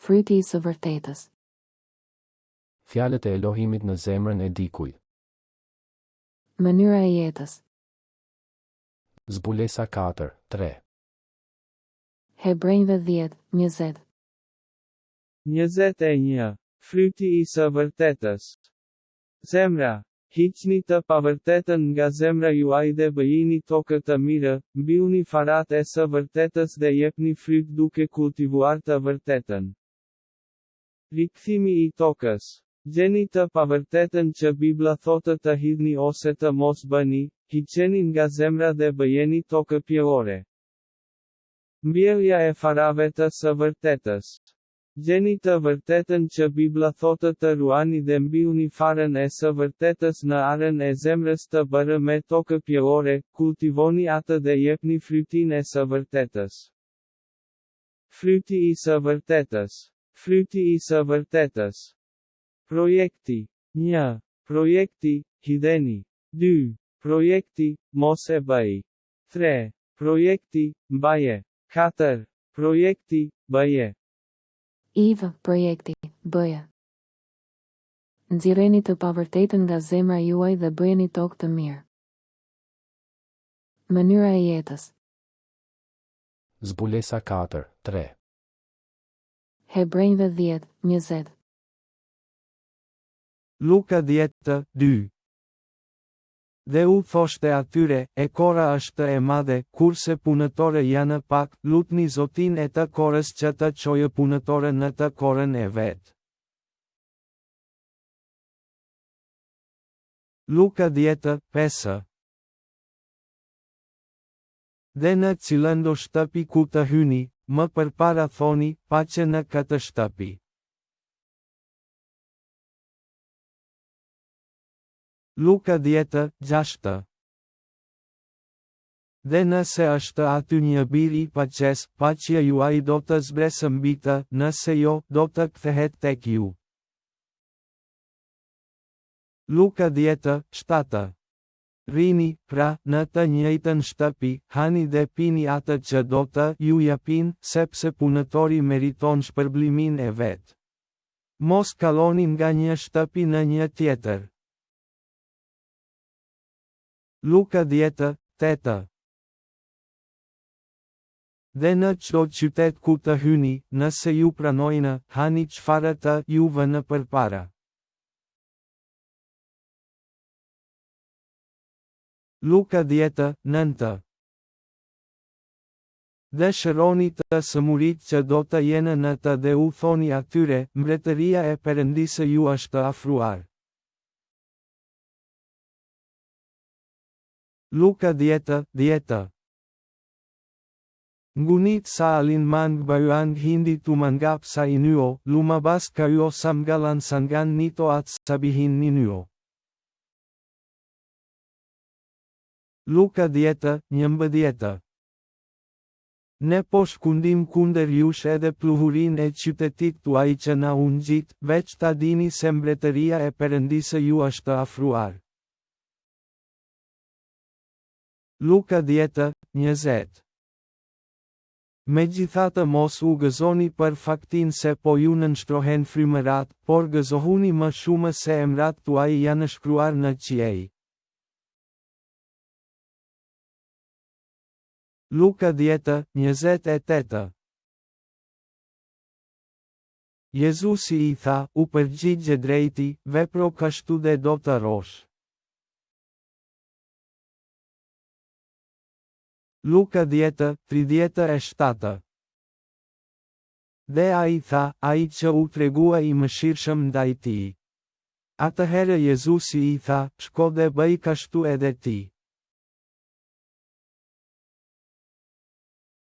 Fryti i së vërtetës. Fjalët e Elohimit në zemrën e dikujt. Mënyra e jetës. Zbulesa 4:3. Hebrejve 10:20. 21. Fryti i së vërtetës. Zemra. Hiqni të pavërtetën nga zemra juaj dhe bëjini tokë të mirë, mbillni farat e së vërtetës dhe jepni fryt duke kultivuar të vërtetën. Rikthimi i tokës. Gjeni të pavërtetën që Bibla thotë të hidhni ose të mos bëni, hiqeni nga zemra dhe bëjeni tokë pjellore. Mbjellja e farave të së vërtetës. Gjeni të vërtetën që Bibla thotë të ruani dhe mbillni farën e së vërtetës në arën e zemrës të bërë me tokë pjellore, kultivoni atë dhe jepni frytin e së vërtetës. Fryti i së vërtetës. Fryti i së vërtetës. Projekti. 1. Projekti, hidheni. 2. Projekti, mos e bëj. 3. Projekti, mbaje. 4. Projekti, bëje. Projekti, bëje. Nxirreni të pavërtetën nga zemra juaj dhe bëjeni tokë të mirë. Mënyra e jetës. Zbulesa 4:3. Hebrejve 10:20. Luka 10:2. Dhe u thoshte atyre, e kora është e madhe, kurse punëtore janë pak, lutni Zotin e të korës që të çojë punëtore në të korën e vetë. Luka 10:5. Dhe në cilëndo shtëpi ku të hyni, më përpara thoni, paqe në këtë shtëpi. Luka 10:6. Dhe nëse është aty një bir i paqes, paqja juaj do të zbresë mbi të, nëse jo, do të kthehet tek ju. Luka 10:7. Rini, pra, në të njëjtën shtëpi, hani dhe pini atë që do të ju japin, sepse punëtori meriton shpërblimin e vet. Mos kaloni nga një shtëpi në një tjetër. Luka 10:8. Dhe në çdo qytet ku të hyni, nëse ju pranojnë, hani çfarë të juve në përpara. Luka 10:9. Dhe shëroni të sëmurit që do të jenë në të dhe u thoni atyre, mbretëria e Perëndisë ju është afruar. Luka 10:10. Ngunit sa alin mang bayuan hindi tumangap sa inyo, lumabas kayo sa mgalansangan nito at sabihin ninyo. Luka 10:11. Ne po shkundim kunder jush edhe pluhurin e qytetit tuaj që na ungjit, veç ta dini se mbretëria e Perëndisë ju është afruar. Luka 10:20. Megjithatë mos u gëzoni për faktin se po ju nënshtrohen frymërat, por gëzohuni më shumë se emrat tuaj janë shkruar në qiej. Luka 10:28. Jezusi i tha, u përgjigje drejti, vepro kështu dhe do të rosh. Luka 10:37. Dhe a i tha, a i që u tregua i mëshirshëm ndaj tij. Atëherë Jezusi i tha, shko dhe bëj kështu edhe ti.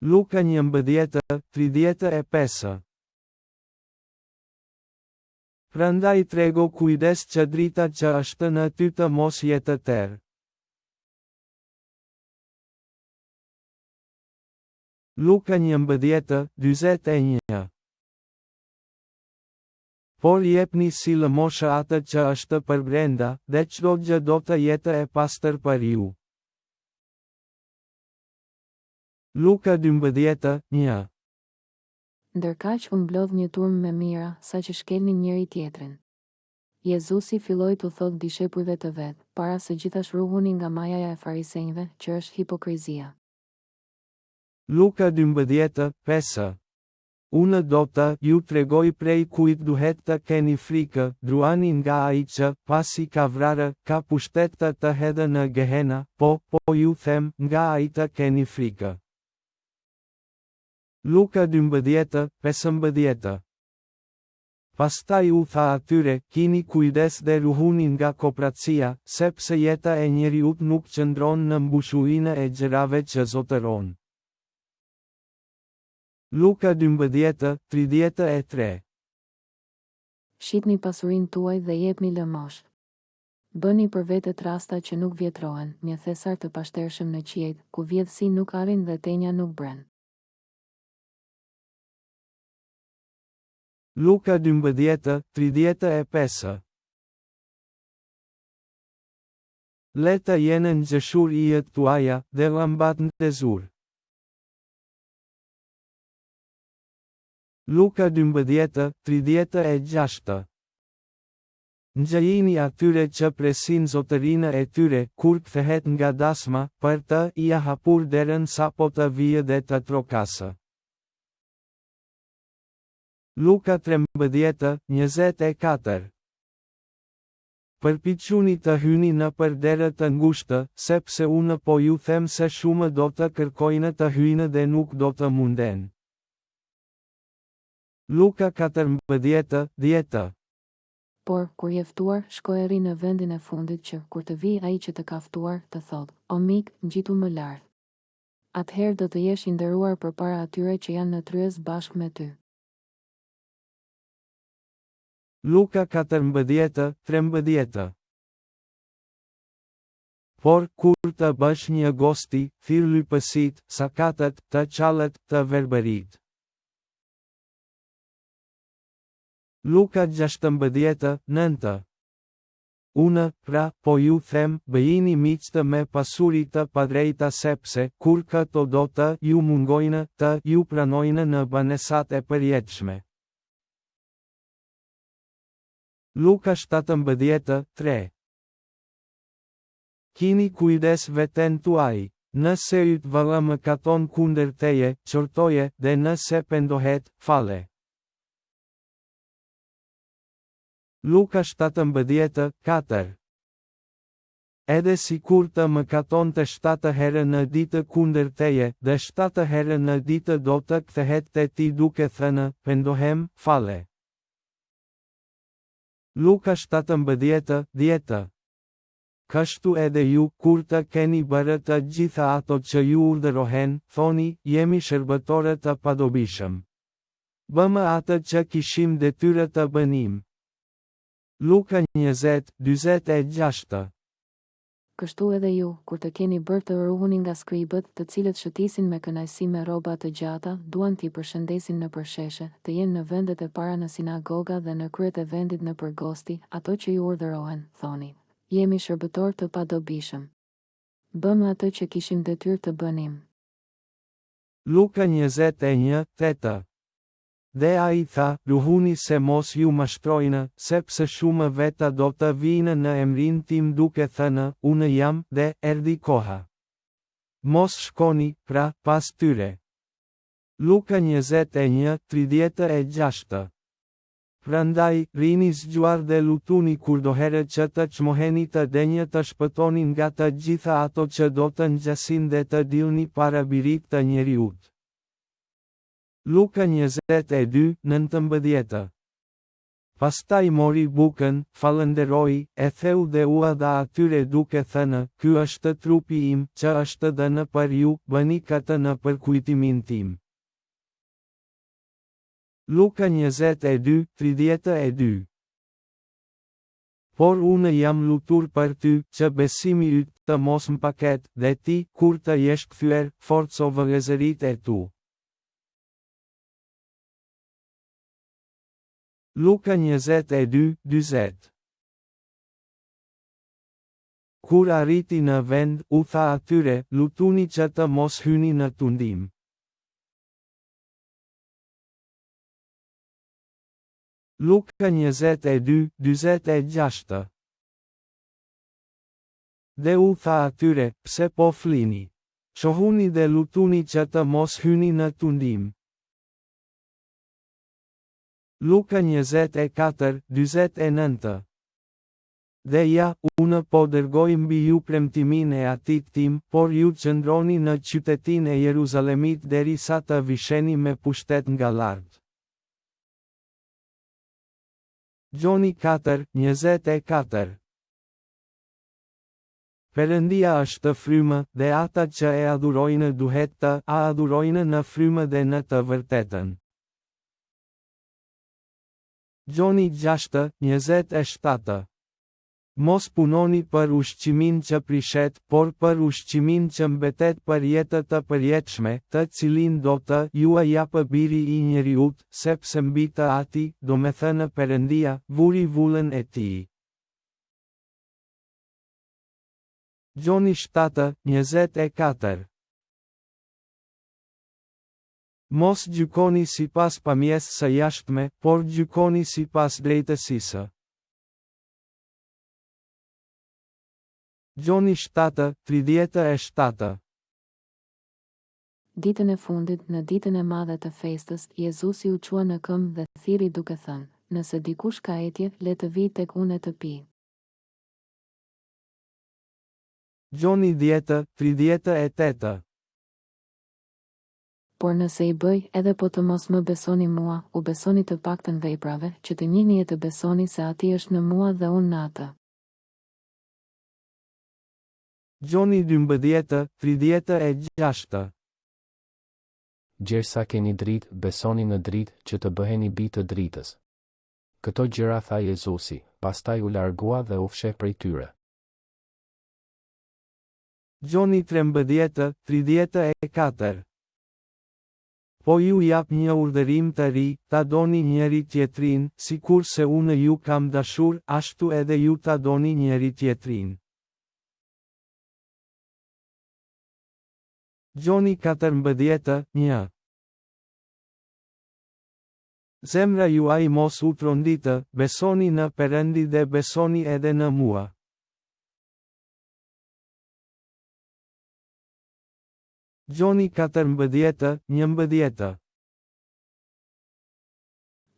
Luka 11:35. Prandaj trego kujdes që drita që është në ty të mos jetë tërë. Luka 11:41. Por jepni si lëmosha atë që është për brenda, dhe çdo gjë do të jetë e pastër për ju. Luka 12:1. Ndërkaq u mblodh një turm me mira, sa që shkelnin njëri tjetrin. Jezusi filloi t'u thotë dishepujve të vet, para se gjithash ruhuni nga majaja e farisejve, që është hipokrizia. Luka 12:5. Unë do të ju tregoj prej kujt duhet të keni frikë, druani nga ai që, pasi ka vrarë, ka pushtet të hedhë në Gehena, po ju them, nga ai të keni frikë. Luka 12:15. Pastaj u tha atyre, kini kujdes dhe ruhuni nga kopratësia, sepse jeta e njeriut nuk qëndron në mbushuinë e gjërave që zotëron. Luka 12:33. Shitni pasurinë tuaj dhe jepni lëmosh. Bëni për vete trasta që nuk vjetrohen, një thesar të pashtershëm në qiejt, ku vjedhsi nuk arrin dhe tenja nuk bren. Luka 12:35. Le të jenë ngjeshur yjet tuaja, dhe llambat në tezur. Luka 12:36. Ngjajini atyre që presin zotërinë e tyre, kur kthehet nga dasma, për të ia hapur derën sapo të vijë dhe të trokasë. Luka 13:24. Përpiquni të hyni në për derë të ngushtë, sepse unë po ju them se shumë do të kërkojnë të hyjnë dhe nuk do të munden. Luka 14:10. Por, kur je ftuar, shko e ri në vendin e fundit që, kur të vijë ai që të ka ftuar, të thotë, o mik, ngjitu më lart. Atëherë do të jesh i nderuar përpara atyre që janë në tryez bashkë me ty. Luka 14:13. Por, kur të bësh një gosti, thirr lypësit, sakatët, të qalët, të verbërit. Luka 16:9. Unë, pra, po ju them, bëjini miqtë me pasuri të padrejta sepse, kur këto do të ju mungojnë, të ju pranojnë në banesat e përjetshme. Luka 17:3. Kini kujdes veten tuaj, nëse yt valla më katon kundër teje, qortoje, dhe nëse pendohet, fale. Luka 17:4. Edhe si kur të më katon të 7 herë në ditë kundër teje, dhe 7 herë në ditë do të kthehet te ti duke thënë, pendohem, fale. Luka 17:10. Kështu edhe ju, kur të keni bërë të gjitha ato që ju urdhërohen, thoni, jemi shërbëtorë të padobishëm. Bëmë atë që kishim detyrë të bënim. Luka 20:46. Kështu edhe ju, kur të keni bërë të ruhuni nga skribët, të cilët shëtisin me kënaqësi me rroba të gjata, duan t'i përshëndesin në përsheshe, të jenë në vendet e para në sinagoga dhe në kryet e vendit në përgosti, ato që ju urdhërohen, thoni, jemi shërbëtor të padobishëm. Bëmë atë që kishim detyrë të bënim. Luka 21:8. Dhe a i tha, ruhuni se mos ju mashtrojnë, sepse shumë veta do të vinë në emrin tim duke thënë, unë jam, dhe erdhi koha. Mos shkoni, pra, pas tyre. Luka 21:36. Prandaj, rini zgjuar dhe lutuni kurdoherë që të çmoheni të denjë të shpëtoni nga të gjitha ato që do të ngjasin dhe të dilni para birit të njeriut. Luka 22:19. Pastaj mori bukën, falënderoi, e theu dhe ua dha atyre duke thënë, ky është trupi im, që është dhënë për ju, bëni këtë në përkujtimin tim. Luka 22:32. Por unë jam lutur për ty, që besimi yt të mos mpaket, dhe ti, kur të jesh kthyer, forco vëllezërit e tu. Luka 22:40. Kur arriti në vend, u tha atyre, lutuni që të mos hyni në tundim. Luka 22:46. Dhe u tha atyre, pse po flini? Shohuni dhe lutuni që të mos hyni në tundim. Luka 24:49. Dhe ja, unë po dërgoj mbi ju premtimin e Atit tim, por ju qëndroni në qytetin e Jeruzalemit derisa të visheni me pushtet nga lart. Gjoni 4:24. Perëndia është frymë, dhe ata që e adhurojnë duhet të adhurojnë në frymë dhe në të vërtetën. Gjoni 6:27. Mos punoni për ushqimin që prishet, por për ushqimin që mbetet për jetë të përjetshme, të cilin do të ju e japë biri i njeriut, sepse mbi të ati, domethënë Perëndia, vuri vullën e tij. Gjoni 7:24. Mos gjykoni sipas pamjesë së jashtme, por gjykoni sipas drejtësisë. Gjoni 7:37. Ditën e fundit, në ditën e madhe të festës, Jezusi u qua në këmbë dhe thiri duke thënë, nëse dikush ka etje, le të vijë tek unë e të pi. Gjoni 10:38. Por nëse i bëj, edhe po të mos më besoni mua, u besoni të paktën veprave, që të njihni e të besoni se ati është në mua dhe unë në atë. Gjoni 12:36. Gjersa keni dritë, besoni në dritë, që të bëheni bi të dritës. Këto gjëra tha Jezusi, pastaj u largua dhe u fsheh prej tyre. Gjoni 13:34. Po ju jap një urdhërim të ri, ta doni njëri tjetrin, sikur se unë ju kam dashur, ashtu edhe ju ta doni njëri tjetrin. Gjoni 14:1. Zemra juaj mos u tronditë, besoni në Perëndi dhe besoni edhe në mua. Gjoni 14:11.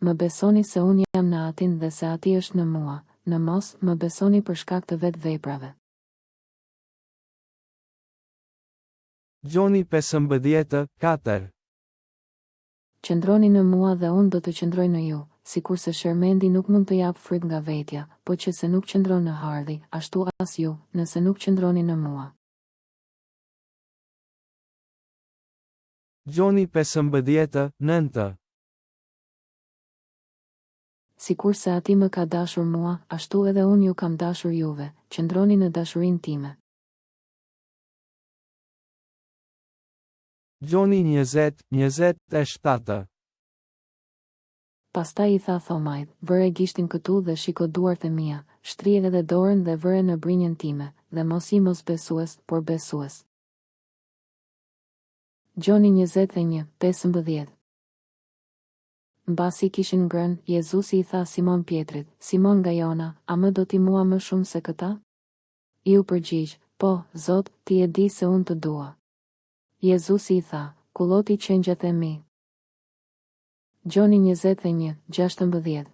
Më besoni se unë jam në atin dhe se ati është në mua, në mos, më besoni për shkak të vetë veprave. Gjoni 15:4. Qëndroni në mua dhe unë do të qëndroj në ju, sikurse shërmendi nuk mund të jap fryt nga vetja, po që se nuk qëndron në hardhi, ashtu as ju, nëse nuk qëndroni në mua. Gjoni 15:9. Sikurse ati më ka dashur mua, ashtu edhe unë ju kam dashur juve, qëndroni në dashurinë time. Gjoni 20:27. Pastaj i tha Thomajt, vëre gishtin këtu dhe shiko duart e mia, shtrije edhe dorën dhe vëre në brinjën time, dhe mos i mos besues, por besues. Gjoni 21:15. Mbasi kishin ngrënë, Jezusi i tha Simon Pjetrit, Simon nga Jona, a më do ti mua më shumë se këta? I u përgjigj, po, Zot, ti e di se unë të dua. Jezusi i tha, kulloti qengjat e mi. Gjoni 21:16.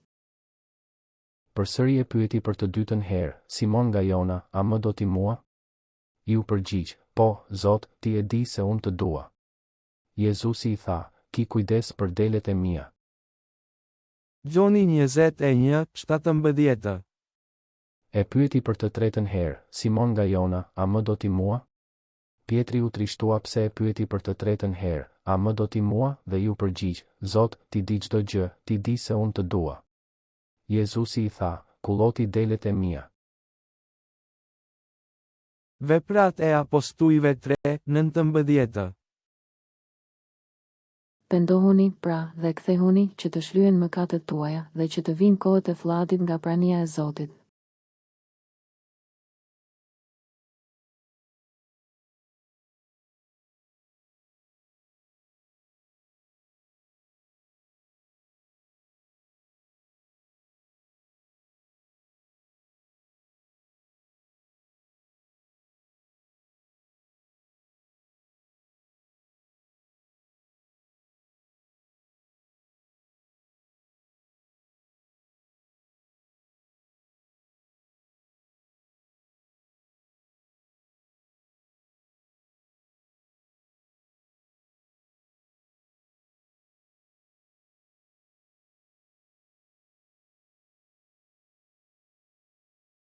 Përsëri e pyeti për të dytën herë, Simon nga Jona, a më do ti mua? I u përgjigj, po, Zot, ti e di se unë të dua. Jezusi i tha, ki kujdes për delet e mia. Gjoni 21:17. E pyeti për të tretën herë, Simon nga Jona, a më do ti mua? Pietri u trishtua pse e pyeti për të tretën herë, a më do ti mua, dhe ju përgjigj, Zot, ti di çdo gjë, ti di se unë të dua. Jezusi i tha, kulloti delet e mia. Veprat e apostujve 3:19. Pendohuni, pra, dhe kthehuni, që të shlyen mëkatet tuaja, dhe që të vinë kohët e fllatit nga prania e Zotit,